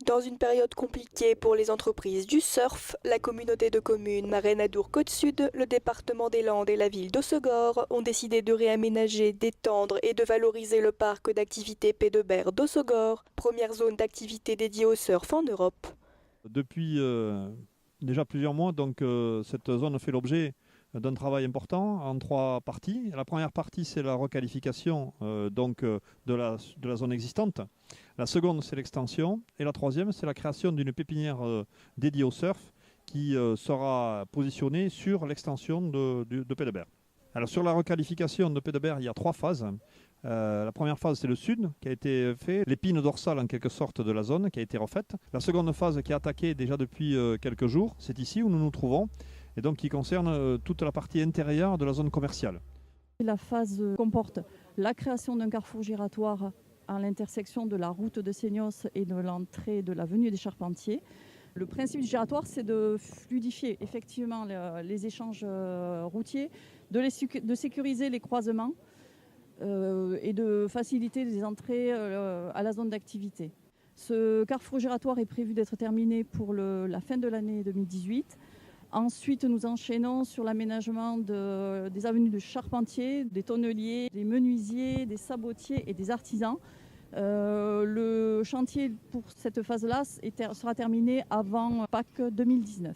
Dans une période compliquée pour les entreprises du surf, la communauté de communes Marenadour-Côte-Sud, le département des Landes et la ville d'Hossegor ont décidé de réaménager, d'étendre et de valoriser le parc d'activités Pédebert d'Hossegor, première zone d'activité dédiée au surf en Europe. Depuis déjà plusieurs mois, cette zone fait l'objet d'un travail important en trois parties. La première partie, c'est la requalification de la zone existante. La seconde, c'est l'extension. Et la troisième, c'est la création d'une pépinière dédiée au surf qui sera positionnée sur l'extension de Pédebert. Alors sur la requalification de Pédebert, il y a trois phases. La première phase, c'est le sud qui a été fait, l'épine dorsale en quelque sorte de la zone qui a été refaite. La seconde phase qui est attaquée déjà depuis quelques jours, c'est ici où nous nous trouvons, et donc qui concerne toute la partie intérieure de la zone commerciale. La phase comporte la création d'un carrefour giratoire à l'intersection de la route de Seignos et de l'entrée de l'avenue des Charpentiers. Le principe du giratoire, c'est de fluidifier effectivement les échanges routiers, de sécuriser les croisements et de faciliter les entrées à la zone d'activité. Ce carrefour giratoire est prévu d'être terminé pour la fin de l'année 2018. Ensuite, nous enchaînons sur l'aménagement des avenues de charpentiers, des tonneliers, des menuisiers, des sabotiers et des artisans. Le chantier pour cette phase-là sera terminé avant Pâques 2019.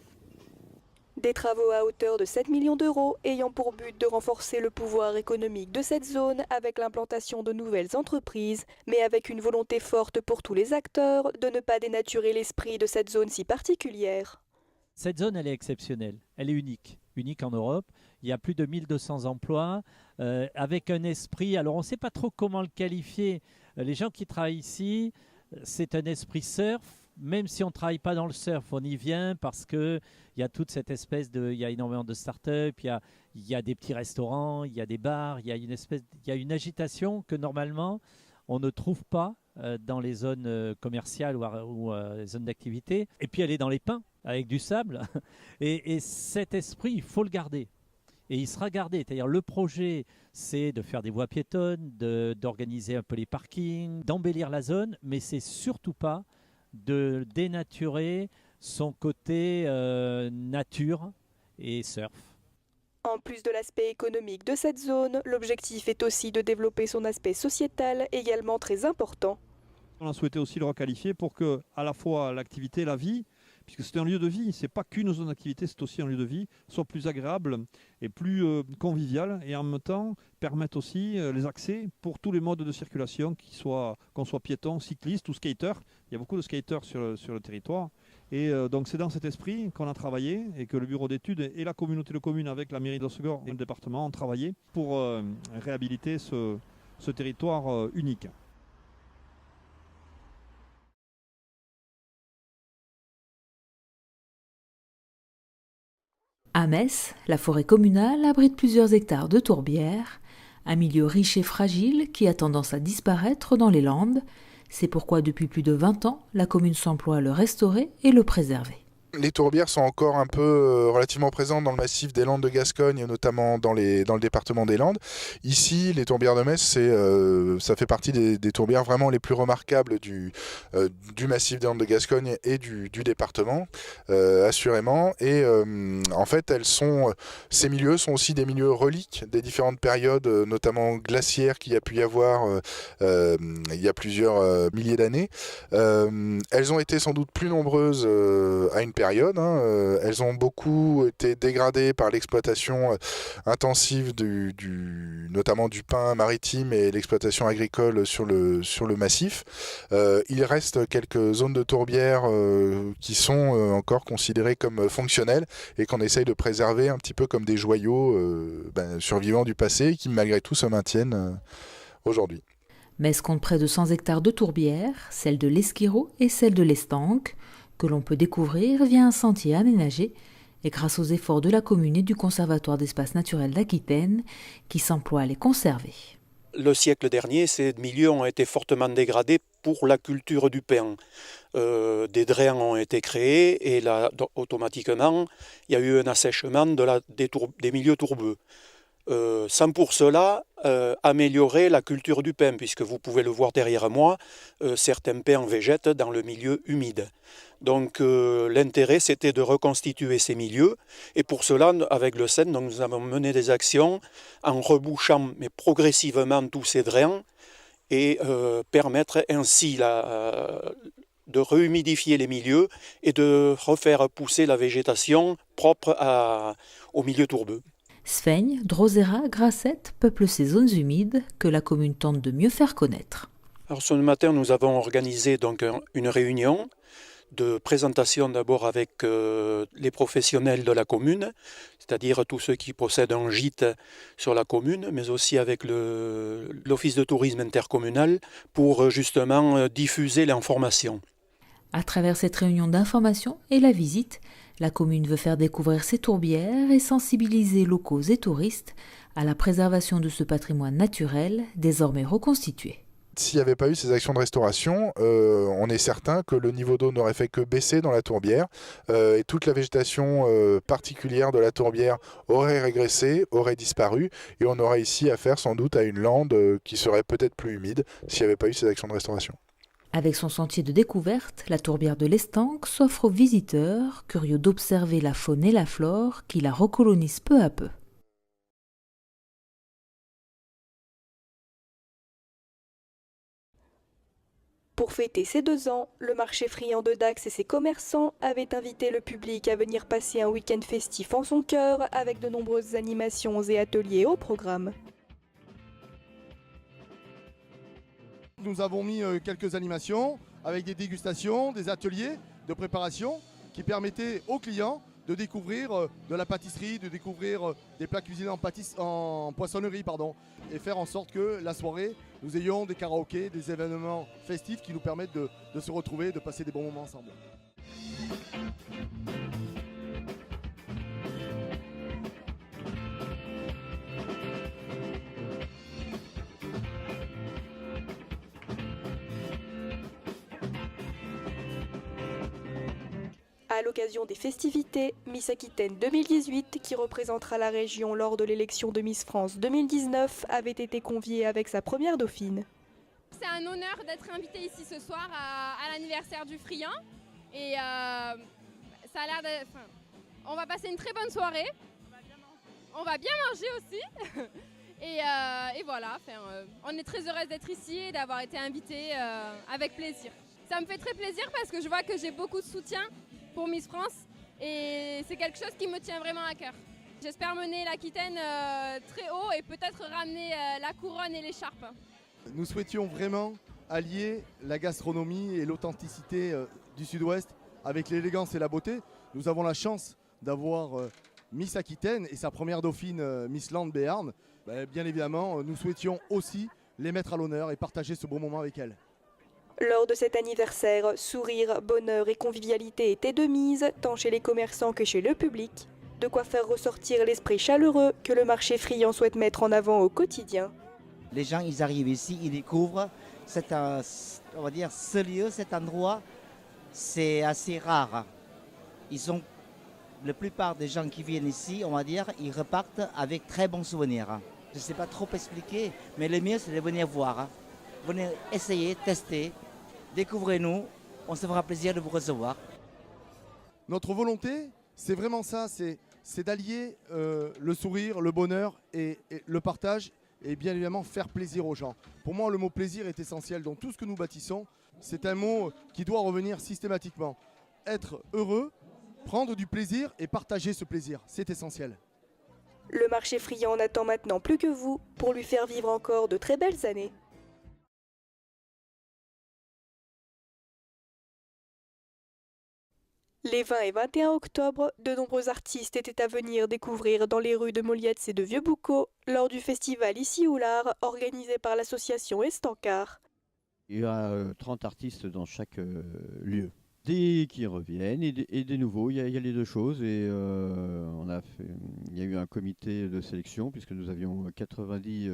Des travaux à hauteur de 7 millions d'euros ayant pour but de renforcer le pouvoir économique de cette zone avec l'implantation de nouvelles entreprises, mais avec une volonté forte pour tous les acteurs de ne pas dénaturer l'esprit de cette zone si particulière. Cette zone, elle est exceptionnelle, elle est unique en Europe. Il y a plus de 1200 emplois, avec un esprit, alors on ne sait pas trop comment le qualifier. Les gens qui travaillent ici, c'est un esprit surf. Même si on ne travaille pas dans le surf, on y vient parce qu'il y a toute cette espèce de... Il y a énormément de start-up, il y a des petits restaurants, il y a des bars, il y a une agitation que normalement on ne trouve pas dans les zones commerciales ou les zones d'activité. Et puis elle est dans les pins, avec du sable. Et cet esprit, il faut le garder. Et il sera gardé. C'est-à-dire le projet, c'est de faire des voies piétonnes, d'organiser un peu les parkings, d'embellir la zone, mais c'est surtout pas de dénaturer son côté nature et surf. En plus de l'aspect économique de cette zone, l'objectif est aussi de développer son aspect sociétal, également très important. On a souhaité aussi le requalifier pour que, à la fois l'activité, la vie, puisque c'est un lieu de vie, c'est pas qu'une zone d'activité, c'est aussi un lieu de vie, soit plus agréable et plus convivial, et en même temps permettre aussi les accès pour tous les modes de circulation, qu'on soit piéton, cycliste ou skater. Il y a beaucoup de skaters sur le territoire. Et donc c'est dans cet esprit qu'on a travaillé et que le bureau d'études et la communauté de communes avec la mairie d'Hossegor et le département ont travaillé pour réhabiliter ce territoire unique. À Metz, la forêt communale abrite plusieurs hectares de tourbières, un milieu riche et fragile qui a tendance à disparaître dans les Landes. C'est pourquoi depuis plus de 20 ans, la commune s'emploie à le restaurer et le préserver. Les tourbières sont encore un peu relativement présentes dans le massif des Landes de Gascogne, notamment dans le département des Landes. Ici, les tourbières de Metz, ça fait partie des tourbières vraiment les plus remarquables du massif des Landes de Gascogne et du département, assurément. Et en fait, ces milieux sont aussi des milieux reliques des différentes périodes, notamment glaciaires qu'il y a pu y avoir il y a plusieurs milliers d'années. Elles ont été sans doute plus nombreuses à une période. Elles ont beaucoup été dégradées par l'exploitation intensive notamment du pin maritime et l'exploitation agricole sur le massif. Il reste quelques zones de tourbières qui sont encore considérées comme fonctionnelles et qu'on essaye de préserver un petit peu comme des joyaux survivants du passé qui malgré tout se maintiennent aujourd'hui. Metz compte près de 100 hectares de tourbières, celle de l'Esquirot et celle de l'Estanque, que l'on peut découvrir via un sentier aménagé et grâce aux efforts de la commune et du Conservatoire d'espaces naturels d'Aquitaine qui s'emploient à les conserver. Le siècle dernier, ces milieux ont été fortement dégradés pour la culture du pin. Des drains ont été créés et là, automatiquement, il y a eu un assèchement des milieux tourbeux. sans pour cela améliorer la culture du pin, puisque vous pouvez le voir derrière moi, certains pins végètent dans le milieu humide. Donc l'intérêt, c'était de reconstituer ces milieux, et pour cela, avec le CEN, nous avons mené des actions en rebouchant mais progressivement tous ces drains, et permettre ainsi de rehumidifier les milieux et de refaire pousser la végétation propre au milieu tourbeux. Sfaigne, Drosera, Grassette peuplent ces zones humides que la commune tente de mieux faire connaître. Alors ce matin, nous avons organisé donc une réunion de présentation d'abord avec les professionnels de la commune, c'est-à-dire tous ceux qui possèdent un gîte sur la commune, mais aussi avec l'office de tourisme intercommunal pour justement diffuser l'information. À travers cette réunion d'information et la visite, la commune veut faire découvrir ses tourbières et sensibiliser locaux et touristes à la préservation de ce patrimoine naturel désormais reconstitué. S'il n'y avait pas eu ces actions de restauration, on est certain que le niveau d'eau n'aurait fait que baisser dans la tourbière et toute la végétation particulière de la tourbière aurait régressé, aurait disparu et on aurait ici affaire sans doute à une lande qui serait peut-être plus humide s'il n'y avait pas eu ces actions de restauration. Avec son sentier de découverte, la tourbière de l'Estanque s'offre aux visiteurs curieux d'observer la faune et la flore qui la recolonisent peu à peu. Pour fêter ses 2 ans, le marché friand de Dax et ses commerçants avaient invité le public à venir passer un week-end festif en son cœur avec de nombreuses animations et ateliers au programme. Nous avons mis quelques animations avec des dégustations, des ateliers de préparation qui permettaient aux clients de découvrir de la pâtisserie, de découvrir des plats cuisinés en poissonnerie, et faire en sorte que la soirée, nous ayons des karaokés, des événements festifs qui nous permettent de se retrouver, de passer des bons moments ensemble. À l'occasion des festivités, Miss Aquitaine 2018, qui représentera la région lors de l'élection de Miss France 2019, avait été conviée avec sa première dauphine. C'est un honneur d'être invitée ici ce soir à l'anniversaire du Friand. Et ça a l'air de... on va passer une très bonne soirée. On va bien manger aussi. et voilà, on est très heureuse d'être ici et d'avoir été invitée avec plaisir. Ça me fait très plaisir parce que je vois que j'ai beaucoup de soutien pour Miss France et c'est quelque chose qui me tient vraiment à cœur. J'espère mener l'Aquitaine très haut et peut-être ramener la couronne et l'écharpe. Nous souhaitions vraiment allier la gastronomie et l'authenticité du Sud-Ouest avec l'élégance et la beauté. Nous avons la chance d'avoir Miss Aquitaine et sa première dauphine Miss Land Béarn. Bien évidemment, nous souhaitions aussi les mettre à l'honneur et partager ce beau moment avec elles. Lors de cet anniversaire, sourire, bonheur et convivialité étaient de mise, tant chez les commerçants que chez le public. De quoi faire ressortir l'esprit chaleureux que le marché friand souhaite mettre en avant au quotidien. Les gens, ils arrivent ici, ils découvrent on va dire, ce lieu, cet endroit, c'est assez rare. La plupart des gens qui viennent ici, on va dire, ils repartent avec très bons souvenirs. Je ne sais pas trop expliquer, mais le mieux, c'est de venir voir. Venez essayer, tester, découvrez-nous, on se fera plaisir de vous recevoir. Notre volonté, c'est vraiment ça, c'est d'allier le sourire, le bonheur et le partage et bien évidemment faire plaisir aux gens. Pour moi, le mot plaisir est essentiel dans tout ce que nous bâtissons. C'est un mot qui doit revenir systématiquement. Être heureux, prendre du plaisir et partager ce plaisir, c'est essentiel. Le marché friand n'attend maintenant plus que vous pour lui faire vivre encore de très belles années. Les 20 et 21 octobre, de nombreux artistes étaient à venir découvrir dans les rues de Molietz et de Vieux-Boucau lors du festival Ici ou l'Art organisé par l'association Estancart. Il y a 30 artistes dans chaque lieu. Des qui reviennent et des nouveaux, il y a les deux choses. Et il y a eu un comité de sélection puisque nous avions 90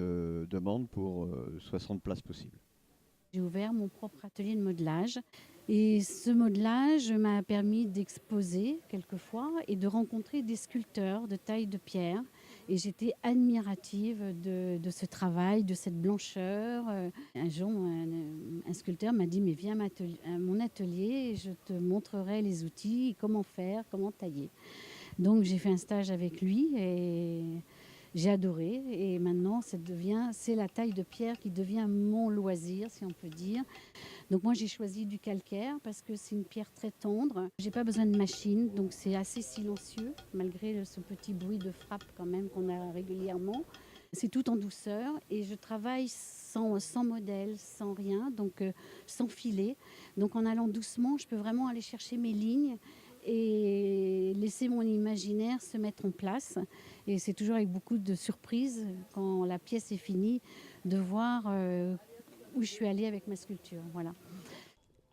demandes pour 60 places possibles. J'ai ouvert mon propre atelier de modelage et ce modelage m'a permis d'exposer quelquefois et de rencontrer des sculpteurs de taille de pierre Et j'étais admirative de ce travail, de cette blancheur. Un jour, un sculpteur m'a dit « Mais viens à mon atelier et je te montrerai les outils, comment faire, comment tailler. » Donc j'ai fait un stage avec lui et j'ai adoré. Et maintenant, c'est la taille de pierre qui devient mon loisir, si on peut dire. Donc moi, j'ai choisi du calcaire parce que c'est une pierre très tendre. J'ai pas besoin de machine, donc c'est assez silencieux, malgré ce petit bruit de frappe quand même qu'on a régulièrement. C'est tout en douceur et je travaille sans modèle, sans rien, donc sans filet. Donc en allant doucement, je peux vraiment aller chercher mes lignes et laisser mon imaginaire se mettre en place. Et c'est toujours avec beaucoup de surprise, quand la pièce est finie, de voir où je suis allée avec ma sculpture. Voilà.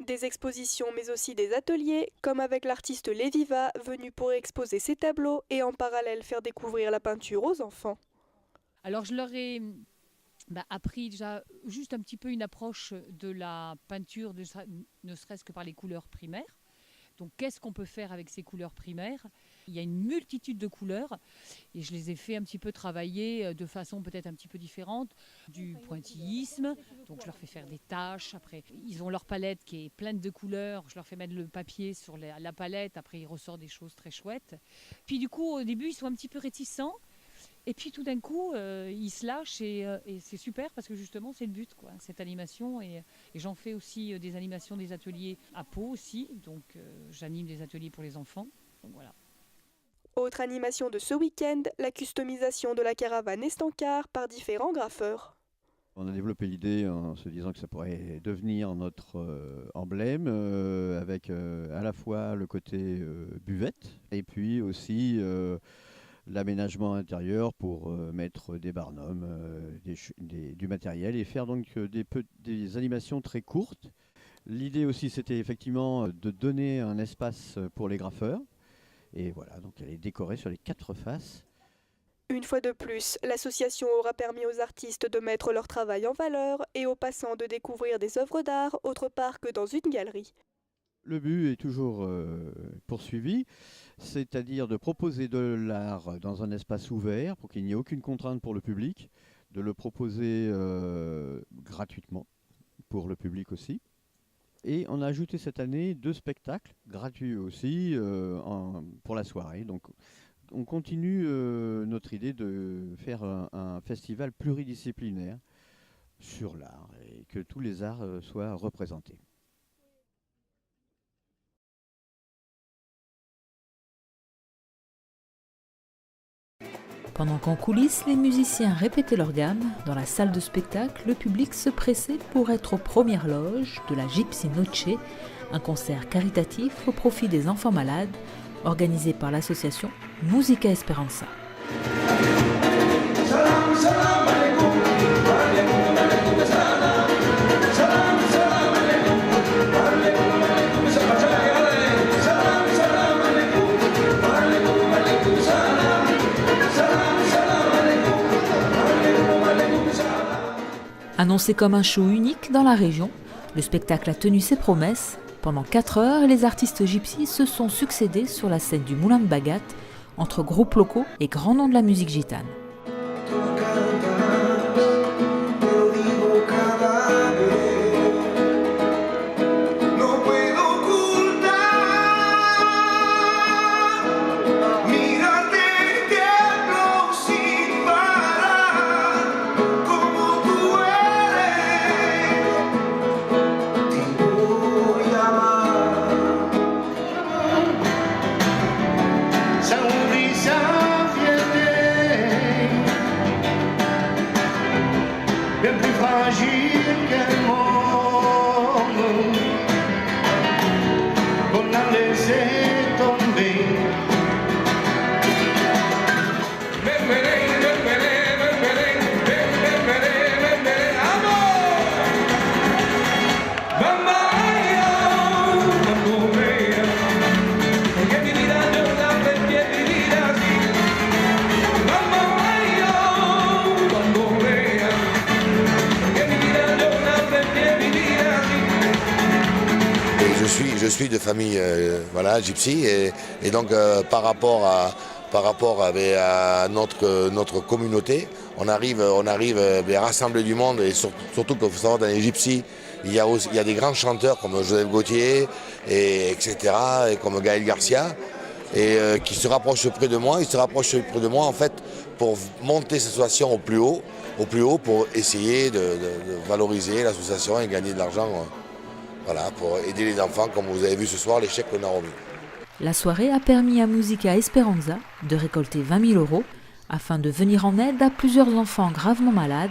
Des expositions mais aussi des ateliers, comme avec l'artiste Léviva, venu pour exposer ses tableaux et en parallèle faire découvrir la peinture aux enfants. Alors je leur ai appris déjà juste un petit peu une approche de la peinture, ne serait-ce que par les couleurs primaires. Donc qu'est-ce qu'on peut faire avec ces couleurs primaires? Il y a une multitude de couleurs et je les ai fait un petit peu travailler de façon peut-être un petit peu différente, du pointillisme. Donc je leur fais faire des taches, après ils ont leur palette qui est pleine de couleurs, je leur fais mettre le papier sur la palette, après il ressort des choses très chouettes. Puis du coup au début ils sont un petit peu réticents. Et puis tout d'un coup, ils se lâchent et c'est super parce que justement c'est le but, quoi, cette animation. Et j'en fais aussi des animations, des ateliers à Pau aussi. Donc j'anime des ateliers pour les enfants. Donc voilà. Autre animation de ce week-end, la customisation de la caravane Estancard par différents graffeurs. On a développé l'idée en se disant que ça pourrait devenir notre emblème avec à la fois le côté buvette et puis aussi l'aménagement intérieur pour mettre des barnums, du matériel et faire donc des animations très courtes. L'idée aussi c'était effectivement de donner un espace pour les graffeurs et voilà, donc elle est décorée sur les 4 faces. Une fois de plus, l'association aura permis aux artistes de mettre leur travail en valeur et aux passants de découvrir des œuvres d'art autre part que dans une galerie. Le but est toujours poursuivi, c'est-à-dire de proposer de l'art dans un espace ouvert pour qu'il n'y ait aucune contrainte pour le public, de le proposer gratuitement pour le public aussi. Et on a ajouté cette année 2 spectacles gratuits aussi pour la soirée. Donc on continue notre idée de faire un festival pluridisciplinaire sur l'art et que tous les arts soient représentés. Pendant qu'en coulisses, les musiciens répétaient leur gamme, dans la salle de spectacle, le public se pressait pour être aux premières loges de la Gypsy Noche, un concert caritatif au profit des enfants malades, organisé par l'association Musica Esperanza. Annoncé comme un show unique dans la région, le spectacle a tenu ses promesses. Pendant 4 heures, les artistes gypsies se sont succédés sur la scène du Moulin de Bagat, entre groupes locaux et grands noms de la musique gitane. Je suis de famille gypsy et donc par rapport par rapport à notre communauté. On arrive à rassembler du monde et surtout qu'il faut savoir dans les gypsies, il y a des grands chanteurs comme Joseph Gauthier, etc., et comme Gaël Garcia, et qui se rapprochent près de moi. Ils se rapprochent près de moi en fait pour monter cette association au plus haut pour essayer de valoriser l'association et gagner de l'argent pour aider les enfants, comme vous avez vu ce soir, les chèques qu'on a remis. La soirée a permis à Musica Esperanza de récolter 20 000 € afin de venir en aide à plusieurs enfants gravement malades,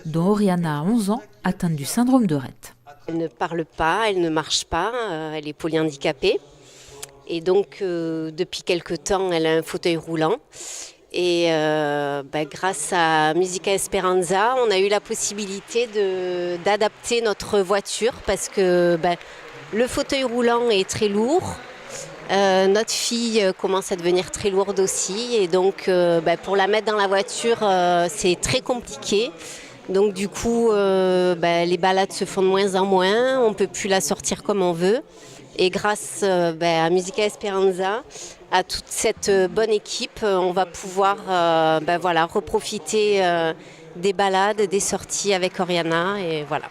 dont Oriana a 11 ans, atteinte du syndrome de Rett. Elle ne parle pas, elle ne marche pas, elle est polyhandicapée. Et donc, depuis quelque temps, elle a un fauteuil roulant. Et grâce à Musica Esperanza, on a eu la possibilité d'adapter notre voiture parce que le fauteuil roulant est très lourd. Notre fille commence à devenir très lourde aussi. Et donc, pour la mettre dans la voiture, c'est très compliqué. Donc du coup, les balades se font de moins en moins, on ne peut plus la sortir comme on veut. Et grâce à Musica Esperanza, à toute cette bonne équipe, on va pouvoir reprofiter des balades, des sorties avec Oriana. Et voilà.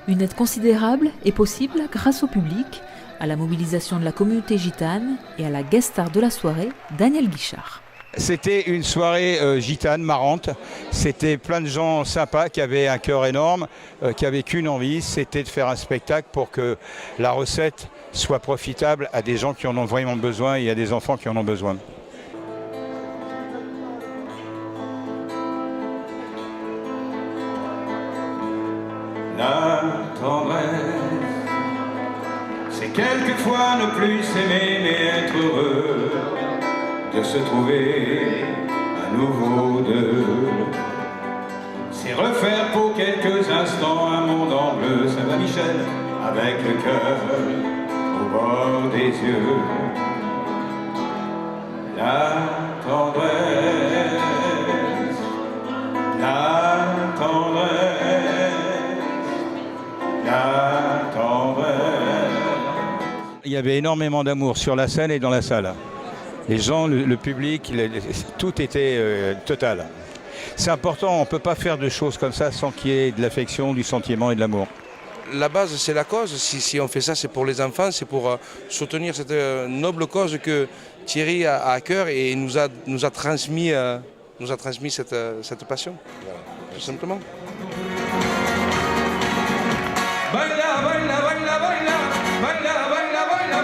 Une aide considérable est possible grâce au public, à la mobilisation de la communauté gitane et à la guest star de la soirée, Daniel Guichard. C'était une soirée gitane, marrante. C'était plein de gens sympas qui avaient un cœur énorme, qui avaient qu'une envie, c'était de faire un spectacle pour que la recette soit profitable à des gens qui en ont vraiment besoin et à des enfants qui en ont besoin. La tendresse, c'est quelquefois ne plus s'aimer mais être heureux, de se trouver à nouveau deux. C'est refaire pour quelques instants un monde en bleu, ça va Michel, avec le cœur au bord des yeux. La tendresse, la tendresse, la tendresse. Il y avait énormément d'amour sur la scène et dans la salle. Les gens, le public, tout était total. C'est important, on ne peut pas faire de choses comme ça sans qu'il y ait de l'affection, du sentiment et de l'amour. La base, c'est la cause. Si on fait ça, c'est pour les enfants, c'est pour soutenir cette noble cause que Thierry a à cœur et nous a transmis cette passion, voilà, tout simplement. Baila, baila, baila, baila, baila, baila, baila,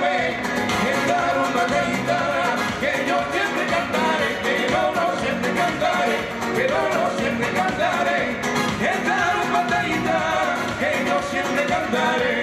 esta rumba gitana que yo siempre cantaré, que yo no siempre cantaré, que yo no siempre cantaré, esta rumba gitana que yo siempre cantaré.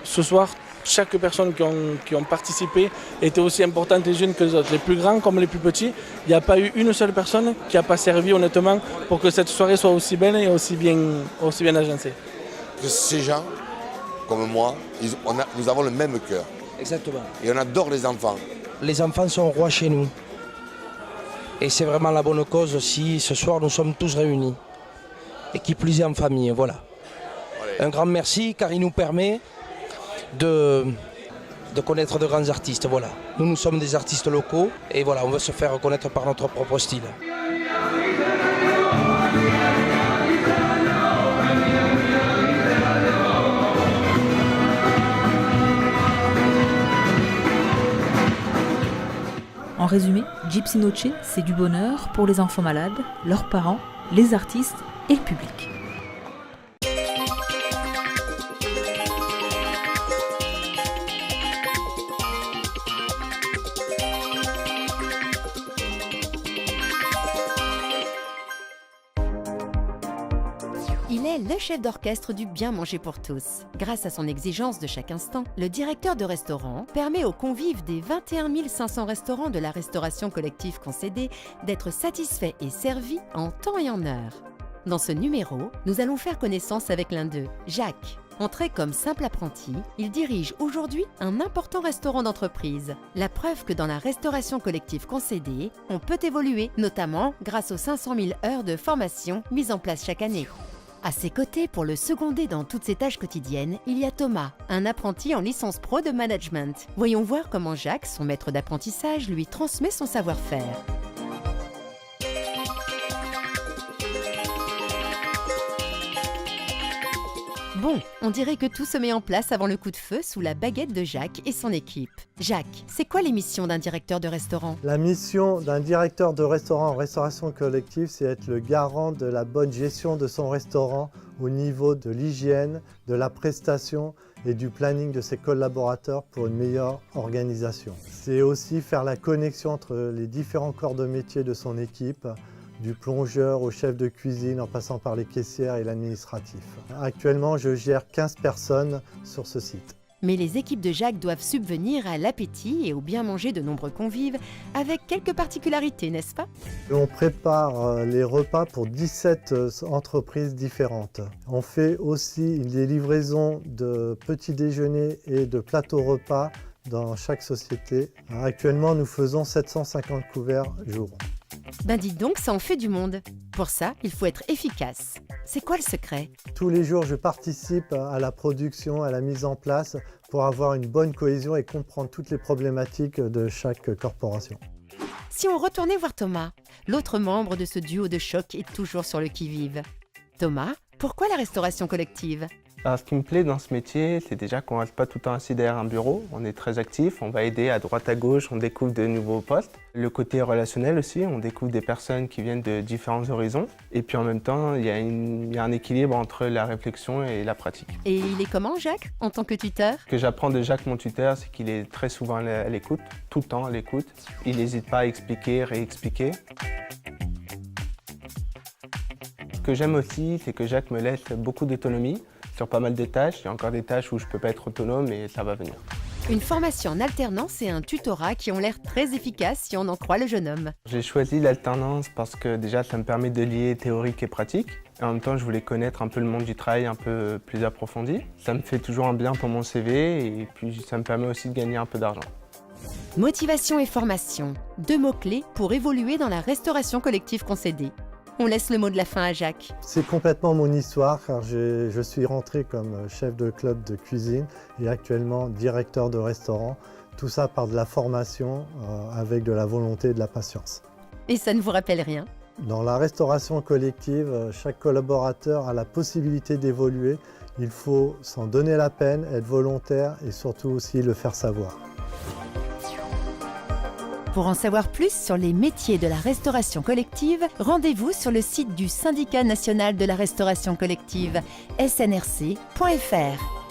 Ce soir, chaque personne qui ont participé était aussi importante les unes que les autres, les plus grands comme les plus petits. Il n'y a pas eu une seule personne qui n'a pas servi honnêtement pour que cette soirée soit aussi belle et aussi bien agencée. Ces gens, comme moi, nous avons le même cœur. Exactement. Et on adore les enfants. Les enfants sont rois chez nous. Et c'est vraiment la bonne cause si ce soir nous sommes tous réunis. Et qui plus est en famille, voilà. Un grand merci car il nous permet de connaître de grands artistes, voilà. Nous sommes des artistes locaux et voilà, on veut se faire reconnaître par notre propre style. En résumé, Gypsy Noche, c'est du bonheur pour les enfants malades, leurs parents, les artistes et le public. Il est le chef d'orchestre du bien manger pour tous. Grâce à son exigence de chaque instant, le directeur de restaurant permet aux convives des 21 500 restaurants de la restauration collective concédée d'être satisfaits et servis en temps et en heure. Dans ce numéro, nous allons faire connaissance avec l'un d'eux, Jacques. Entré comme simple apprenti, il dirige aujourd'hui un important restaurant d'entreprise. La preuve que dans la restauration collective concédée, on peut évoluer, notamment grâce aux 500 000 heures de formation mises en place chaque année. À ses côtés, pour le seconder dans toutes ses tâches quotidiennes, il y a Thomas, un apprenti en licence pro de management. Voyons voir comment Jacques, son maître d'apprentissage, lui transmet son savoir-faire. Bon, on dirait que tout se met en place avant le coup de feu sous la baguette de Jacques et son équipe. Jacques, c'est quoi les missions d'un directeur de restaurant? La mission d'un directeur de restaurant en restauration collective, c'est être le garant de la bonne gestion de son restaurant au niveau de l'hygiène, de la prestation et du planning de ses collaborateurs pour une meilleure organisation. C'est aussi faire la connexion entre les différents corps de métier de son équipe, du plongeur au chef de cuisine en passant par les caissières et l'administratif. Actuellement, je gère 15 personnes sur ce site. Mais les équipes de Jacques doivent subvenir à l'appétit et au bien manger de nombreux convives avec quelques particularités, n'est-ce pas? On prépare les repas pour 17 entreprises différentes. On fait aussi des livraisons de petits déjeuners et de plateaux repas dans chaque société. Actuellement, nous faisons 750 couverts jour. Ben dites donc, ça en fait du monde. Pour ça, il faut être efficace. C'est quoi le secret? Tous les jours, je participe à la production, à la mise en place pour avoir une bonne cohésion et comprendre toutes les problématiques de chaque corporation. Si on retournait voir Thomas, l'autre membre de ce duo de choc est toujours sur le qui-vive. Thomas, pourquoi la restauration collective? Alors, ce qui me plaît dans ce métier, c'est déjà qu'on ne reste pas tout le temps assis derrière un bureau. On est très actif, on va aider à droite à gauche, on découvre de nouveaux postes. Le côté relationnel aussi, on découvre des personnes qui viennent de différents horizons. Et puis en même temps, il y a un équilibre entre la réflexion et la pratique. Et il est comment, Jacques, en tant que tuteur? Ce que j'apprends de Jacques, mon tuteur, c'est qu'il est très souvent à l'écoute, tout le temps à l'écoute. Il n'hésite pas à expliquer, réexpliquer. Ce que j'aime aussi, c'est que Jacques me laisse beaucoup d'autonomie sur pas mal de tâches. Il y a encore des tâches où je ne peux pas être autonome et ça va venir. Une formation en alternance et un tutorat qui ont l'air très efficaces si on en croit le jeune homme. J'ai choisi l'alternance parce que déjà ça me permet de lier théorique et pratique. Et en même temps, je voulais connaître un peu le monde du travail un peu plus approfondi. Ça me fait toujours un bien pour mon CV et puis ça me permet aussi de gagner un peu d'argent. Motivation et formation, 2 mots-clés pour évoluer dans la restauration collective concédée. On laisse le mot de la fin à Jacques. C'est complètement mon histoire car je suis rentré comme chef de club de cuisine et actuellement directeur de restaurant. Tout ça par de la formation avec de la volonté et de la patience. Et ça ne vous rappelle rien? Dans la restauration collective, chaque collaborateur a la possibilité d'évoluer. Il faut s'en donner la peine, être volontaire et surtout aussi le faire savoir. Pour en savoir plus sur les métiers de la restauration collective, rendez-vous sur le site du Syndicat national de la restauration collective, snrc.fr.